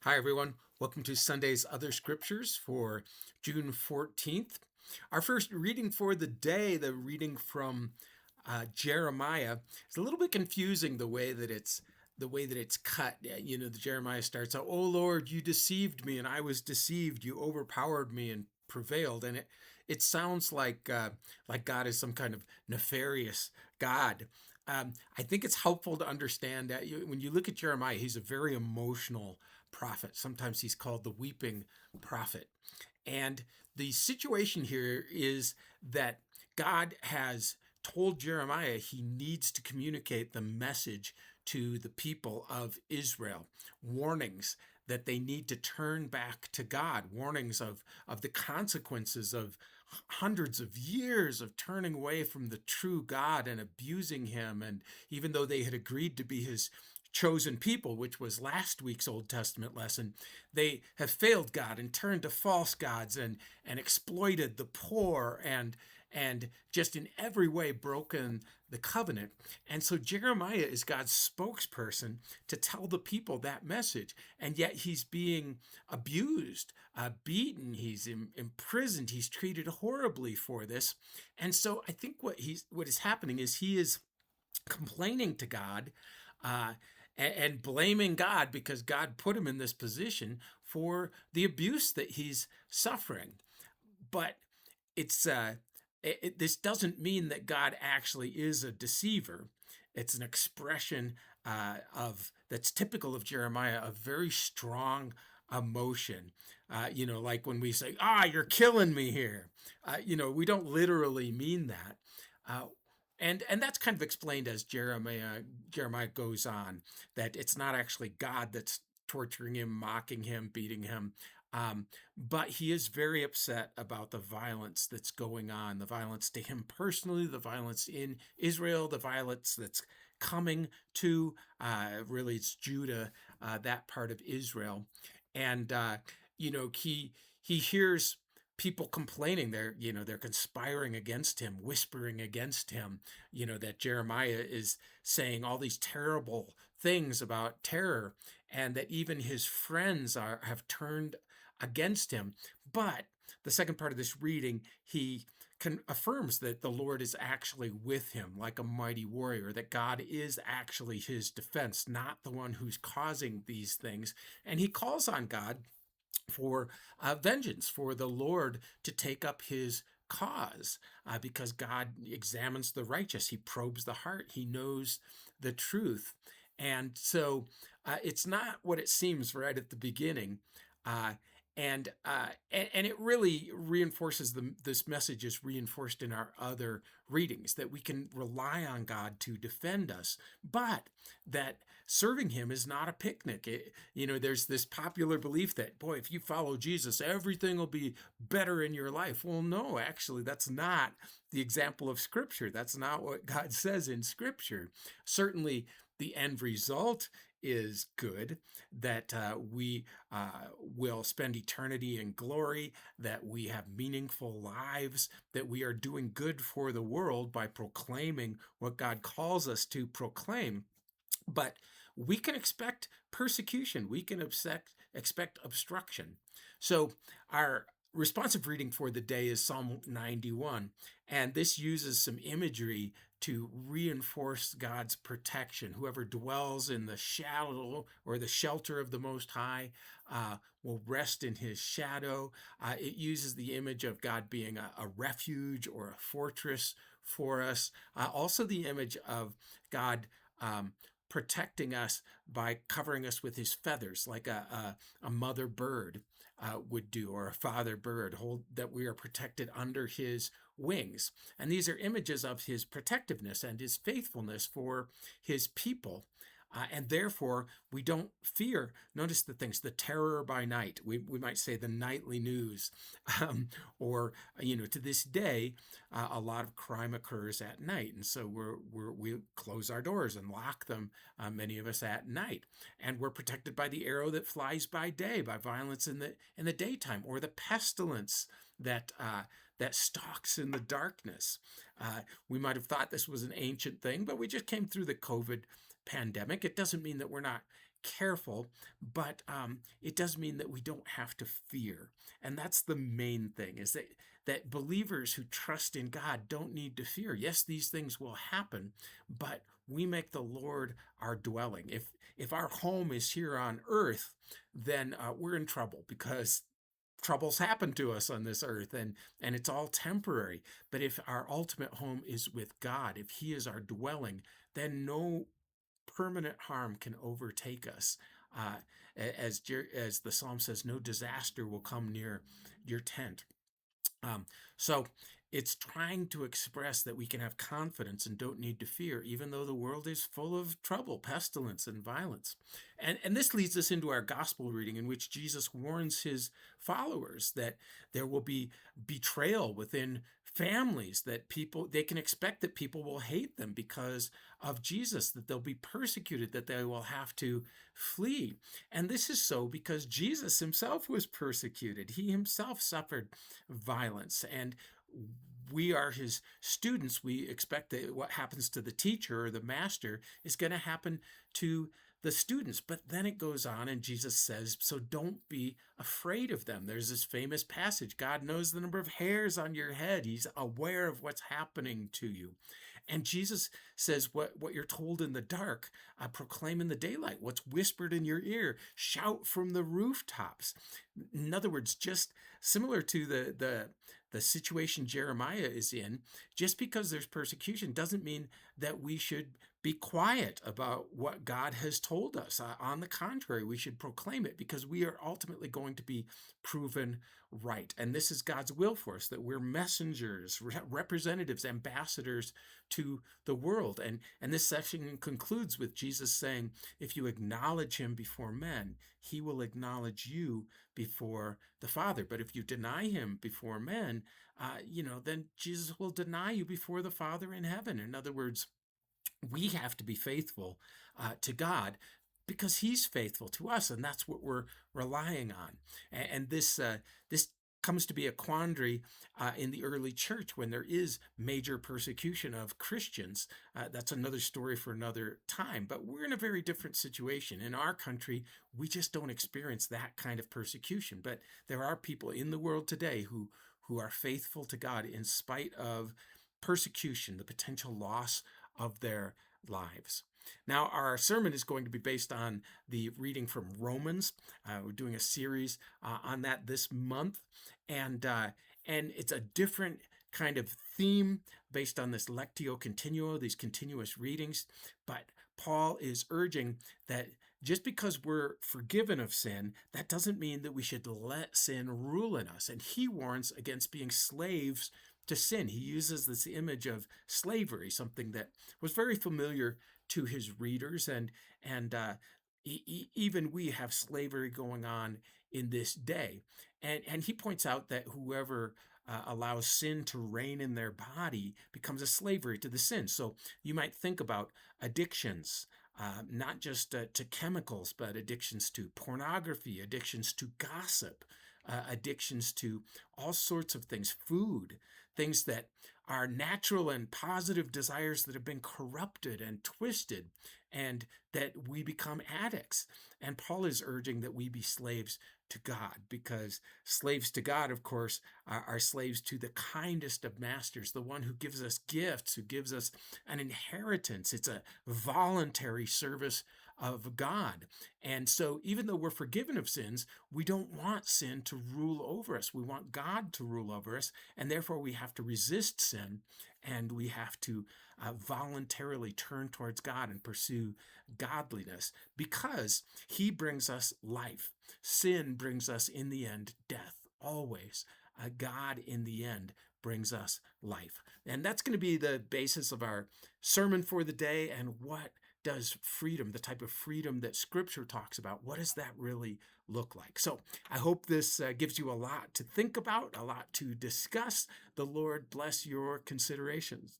Hi, everyone. Welcome to Sunday's Other Scriptures for June 14th. Our first reading for the day, the reading from Jeremiah, is a little bit confusing the way that it's cut. The Jeremiah starts out, "Oh Lord, you deceived me, and I was deceived. You overpowered me and prevailed." And it sounds like God is some kind of nefarious God. I think it's helpful to understand that when you look at Jeremiah, he's a very emotional prophet. Sometimes he's called the weeping prophet. And the situation here is that God has told Jeremiah he needs to communicate the message to the people of Israel, warnings that they need to turn back to God, warnings of the consequences of hundreds of years of turning away from the true God and abusing him. And even though they had agreed to be his chosen people, which was last week's Old Testament lesson, they have failed God and turned to false gods and exploited the poor and just in every way broken the covenant. And so Jeremiah is God's spokesperson to tell the people that message. And yet he's being abused, beaten, he's imprisoned, he's treated horribly for this. And so I think what is happening is he is complaining to God, uh, and blaming God because God put him in this position for the abuse that he's suffering. But it's this doesn't mean that God actually is a deceiver. It's an expression of that's typical of Jeremiah, a very strong emotion. Like when we say, you're killing me here." We don't literally mean that. Uh, and that's kind of explained as Jeremiah goes on, that it's not actually God that's torturing him, mocking him, beating him. But he is very upset about the violence that's going on, the violence to him personally, the violence in Israel, the violence that's coming to really it's Judah, that part of Israel. And he hears people complaining, they're conspiring against him, whispering against him, that Jeremiah is saying all these terrible things about terror, and that even his friends have turned against him. But the second part of this reading, he affirms that the Lord is actually with him like a mighty warrior, that God is actually his defense, not the one who's causing these things. And he calls on God for vengeance, for the Lord to take up his cause, because God examines the righteous. He probes the heart. He knows the truth. And so it's not what it seems right at the beginning. Uh, and it really reinforces this message is reinforced in our other readings, that we can rely on God to defend us, but that serving him is not a picnic. There's this popular belief that, boy, if you follow Jesus, everything will be better in your life. Well, no, actually, that's not the example of Scripture. That's not what God says in Scripture. Certainly, the end result is good, that we will spend eternity in glory, that we have meaningful lives, that we are doing good for the world by proclaiming what God calls us to proclaim. But we can expect persecution. We can expect obstruction. So our responsive reading for the day is Psalm 91. And this uses some imagery to reinforce God's protection. Whoever dwells in the shadow or the shelter of the Most High will rest in his shadow. It uses the image of God being a refuge or a fortress for us. Also, the image of God protecting us by covering us with his feathers, like a mother bird would do, or a father bird, that we are protected under his wings. And these are images of his protectiveness and his faithfulness for his people. And therefore, we don't fear. Notice the terror by night. We might say the nightly news. Or, to this day, a lot of crime occurs at night. And so we close our doors and lock them, many of us at night. And we're protected by the arrow that flies by day, by violence in the daytime, or the pestilence that stalks in the darkness. We might have thought this was an ancient thing, but we just came through the COVID pandemic. It doesn't mean that we're not careful, but it does mean that we don't have to fear. And that's the main thing, is that believers who trust in God don't need to fear. Yes, these things will happen, but we make the Lord our dwelling. If our home is here on earth, then we're in trouble, because troubles happen to us on this earth, and it's all temporary. But if our ultimate home is with God, if he is our dwelling, then no permanent harm can overtake us. uh, as the psalm says, no disaster will come near your tent. So it's trying to express that we can have confidence and don't need to fear, even though the world is full of trouble, pestilence, and violence. And this leads us into our gospel reading, in which Jesus warns his followers that there will be betrayal within families, that they can expect that people will hate them because of Jesus, that they'll be persecuted, that they will have to flee. And this is so because Jesus himself was persecuted. He himself suffered violence, and we are his students. We expect that what happens to the teacher or the master is going to happen to the students. But then it goes on, and Jesus says, so don't be afraid of them. There's this famous passage: God knows the number of hairs on your head. He's aware of what's happening to you. And Jesus says, what you're told in the dark, proclaim in the daylight. What's whispered in your ear, shout from the rooftops. In other words, just similar to the situation Jeremiah is in, just because there's persecution doesn't mean that we should be quiet about what God has told us. On the contrary, we should proclaim it, because we are ultimately going to be proven right. And this is God's will for us, that we're messengers, representatives, ambassadors to the world. And this section concludes with Jesus saying, if you acknowledge him before men, he will acknowledge you before the Father. But if you deny him before men, then Jesus will deny you before the Father in heaven. In other words, we have to be faithful to God, because he's faithful to us, and that's what we're relying on. And this comes to be a quandary in the early church, when there is major persecution of Christians. That's another story for another time, but we're in a very different situation. In our country, we just don't experience that kind of persecution, but there are people in the world today who are faithful to God in spite of persecution, the potential loss of their lives. Now, our sermon is going to be based on the reading from Romans. We're doing a series on that this month, and it's a different kind of theme based on this lectio continuo, these continuous readings. But Paul is urging that just because we're forgiven of sin, that doesn't mean that we should let sin rule in us. And he warns against being slaves to sin. He uses this image of slavery, something that was very familiar to his readers, and even we have slavery going on in this day. And he points out that whoever allows sin to reign in their body becomes a slavery to the sin. So you might think about addictions, not just to chemicals, but addictions to pornography, addictions to gossip, addictions to all sorts of things, food, things that are natural and positive desires that have been corrupted and twisted, and that we become addicts. And Paul is urging that we be slaves to God, because slaves to God, of course, are slaves to the kindest of masters, the one who gives us gifts, who gives us an inheritance. It's a voluntary service of God. And so even though we're forgiven of sins, we don't want sin to rule over us. We want God to rule over us, and therefore we have to resist sin, and we have to voluntarily turn towards God and pursue godliness, because he brings us life. Sin brings us, in the end, death, always. God, in the end, brings us life. And that's going to be the basis of our sermon for the day. And what does freedom, the type of freedom that Scripture talks about, what does that really look like? So I hope this gives you a lot to think about, a lot to discuss. The Lord bless your considerations.